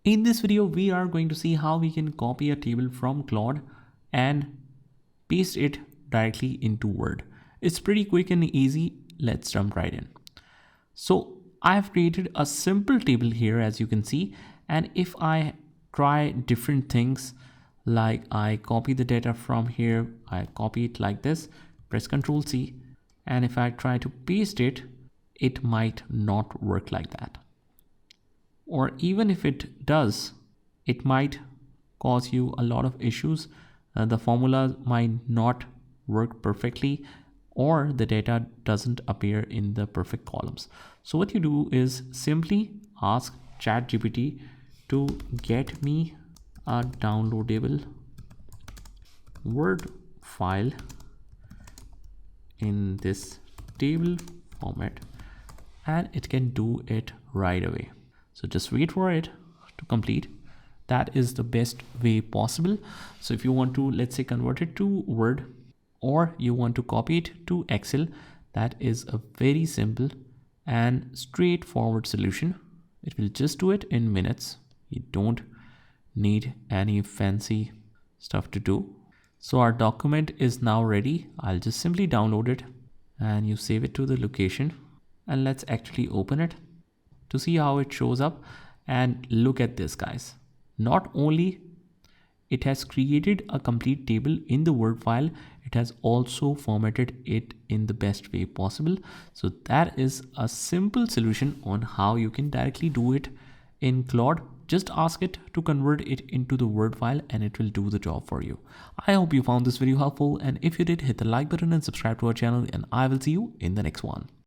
In this video, we are going to see how we can copy a table from Claude and paste it directly into Word. It's pretty quick and easy. Let's jump right in. So I have created a simple table here, as you can see. And if I try different things, like I copy the data from here, I copy it like this, press Ctrl C. And if I try to paste it, it might not work like that. Or even if it does, it might cause you a lot of issues. The formulas might not work perfectly, or the data doesn't appear in the perfect columns. So what you do is simply ask ChatGPT to get me a downloadable Word file in this table format, and it can do it right away. So just wait for it to complete. That is the best way possible. So if you want to, let's say, convert it to Word, or you want to copy it to Excel, that is a very simple and straightforward solution. It will just do it in minutes. You don't need any fancy stuff to do. So our document is now ready. I'll just simply download it and you save it to the location, and let's actually open it to see how it shows up. And look at this, guys. Not only it has created a complete table in the Word file, it has also formatted it in the best way possible. So that is a simple solution on how you can directly do it in Claude. Just ask it to convert it into the Word file and it will do the job for you. I hope you found this video helpful, and if you did, hit the like button and subscribe to our channel, and I will see you in the next one.